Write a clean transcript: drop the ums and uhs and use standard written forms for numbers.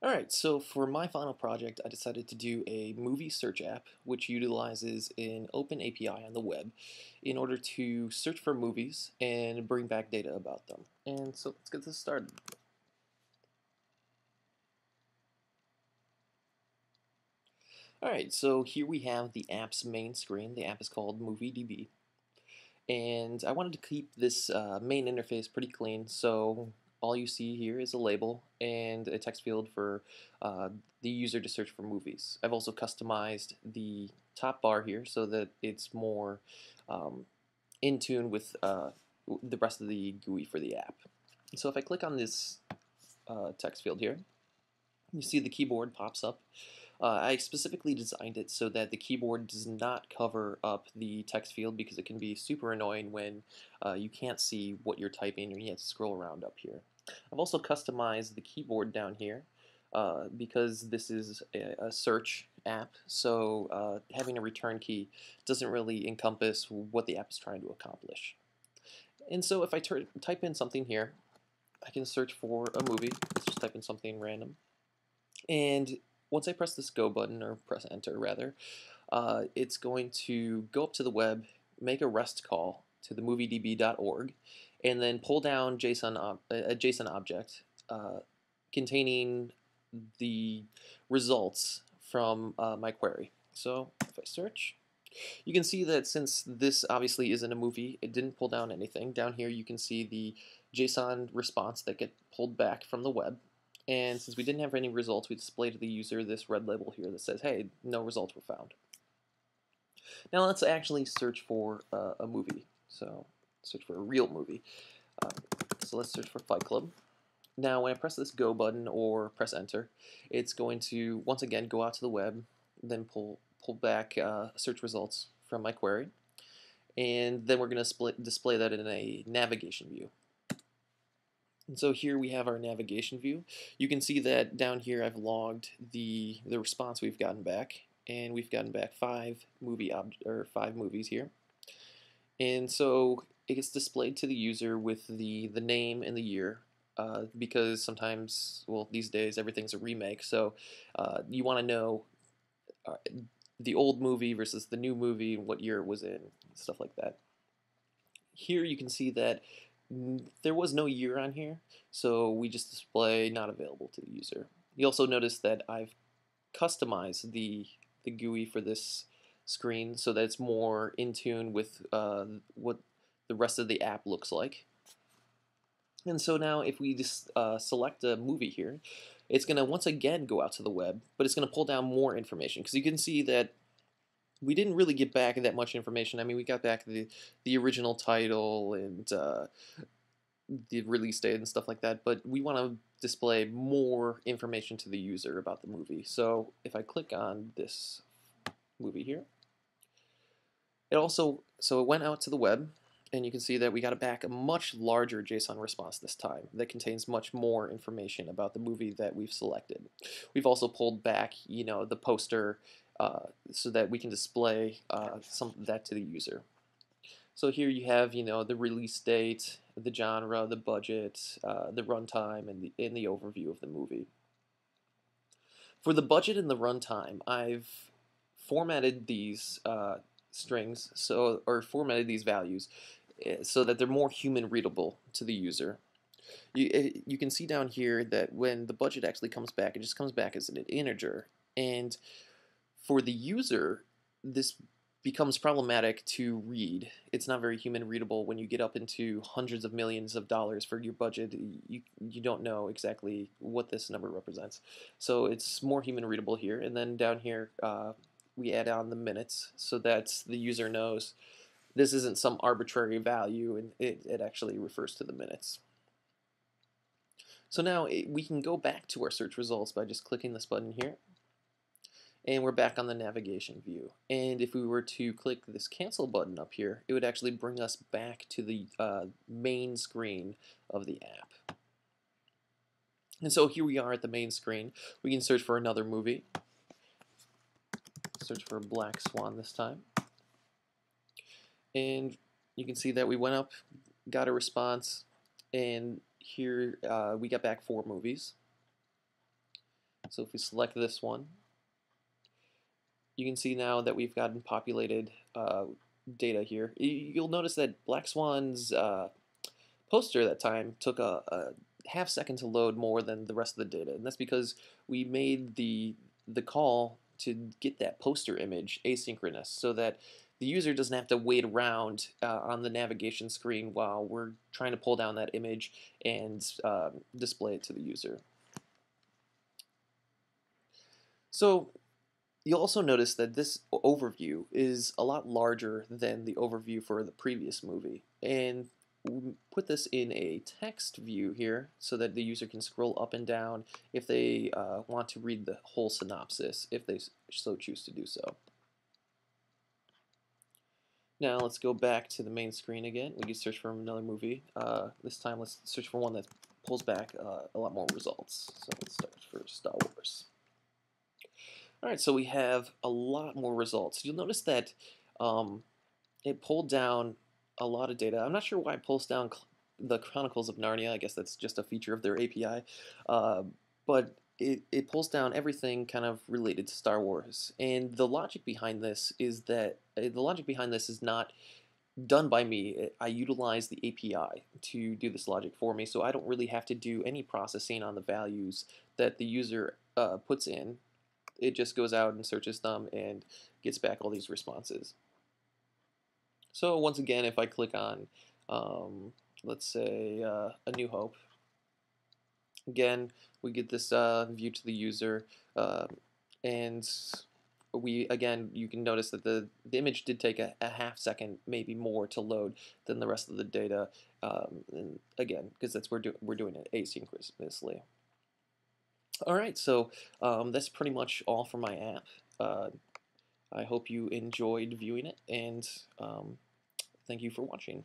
Alright, so for my final project, I decided to do a movie search app which utilizes an open API on the web in order to search for movies and bring back data about them. And so let's get this started. Alright, so here we have the app's main screen. The app is called MovieDb. And I wanted to keep this main interface pretty clean, so all you see here is a label and a text field for uh, the user to search for movies. I've also customized the top bar here so that it's more um, in tune with the rest of the GUI for the app. So if I click on this text field here, you see the keyboard pops up. I specifically designed it so that the keyboard does not cover up the text field because it can be super annoying when you can't see what you're typing or you have to scroll around up here. I've also customized the keyboard down here because this is a search app, so having a return key doesn't really encompass what the app is trying to accomplish. And so if I type in something here, I can search for a movie. Let's just type in something random. And once I press this go button, or press enter rather, it's going to go up to the web, make a REST call to the moviedb.org, and then pull down a JSON object containing the results from my query. So if I search, you can see that since this obviously isn't a movie, it didn't pull down anything. Down here you can see the JSON response that get pulled back from the web. And since we didn't have any results, we display to the user this red label here that says, hey, no results were found. Now let's actually search for a movie. So search for a real movie. So let's search for Fight Club. Now when I press this go button or press enter, it's going to once again go out to the web, then pull back search results from my query. And then we're going to display that in a navigation view. And so here we have our navigation view. You can see that down here I've logged the response we've gotten back, and we've gotten back five movies here. And so it gets displayed to the user with the name and the year, because sometimes, well, these days everything's a remake, so you want to know uh, the old movie versus the new movie and what year it was in, stuff like that. Here you can see that there was no year on here, so we just display not available to the user. You also notice that I've customized the GUI for this screen so that it's more in tune with what the rest of the app looks like. And so now if we just select a movie here, it's going to once again go out to the web, but it's going to pull down more information because you can see that we didn't really get back that much information. I mean, we got back the original title and the release date and stuff like that, but we want to display more information to the user about the movie. So if I click on this movie here, it went out to the web, and you can see that we got back a much larger JSON response this time that contains much more information about the movie that we've selected. We've also pulled back, the poster so that we can display some of that to the user. So here you have, the release date, the genre, the budget, the runtime, and the overview of the movie. For the budget and the runtime, I've formatted these strings, or formatted these values, so that they're more human readable to the user. You can see down here that when the budget actually comes back, it just comes back as an integer. And for the user, this becomes problematic to read. It's not very human readable when you get up into hundreds of millions of dollars for your budget. You don't know exactly what this number represents. So it's more human readable here. And then down here, we add on the minutes so that the user knows this isn't some arbitrary value, and it actually refers to the minutes. So now we can go back to our search results by just clicking this button here. And we're back on the navigation view. And if we were to click this cancel button up here, it would actually bring us back to the main screen of the app. And so here we are at the main screen. We can search for another movie. Search for Black Swan this time. And you can see that we went up, got a response, and here we got back 4 movies. So if we select this one, you can see now that we've gotten populated data here. You'll notice that Black Swan's poster at that time took a half second to load more than the rest of the data, and that's because we made the call to get that poster image asynchronous, so that the user doesn't have to wait around on the navigation screen while we're trying to pull down that image and display it to the user. So you'll also notice that this overview is a lot larger than the overview for the previous movie. And we put this in a text view here so that the user can scroll up and down if they want to read the whole synopsis, if they so choose to do so. Now let's go back to the main screen again. We can search for another movie. This time let's search for one that pulls back a lot more results. So let's start for Star Wars. Alright, so we have a lot more results. You'll notice that it pulled down a lot of data. I'm not sure why it pulls down the Chronicles of Narnia. I guess that's just a feature of their API. But it pulls down everything kind of related to Star Wars. And the logic behind this is that not done by me. I utilize the API to do this logic for me, so I don't really have to do any processing on the values that the user puts in. It just goes out and searches them and gets back all these responses. So once again, if I click on, let's say, A New Hope, again, we get this view to the user, and you can notice that the image did take a half second, maybe more, to load than the rest of the data, and again, because we're doing it asynchronously. Alright, so that's pretty much all for my app. I hope you enjoyed viewing it, and thank you for watching.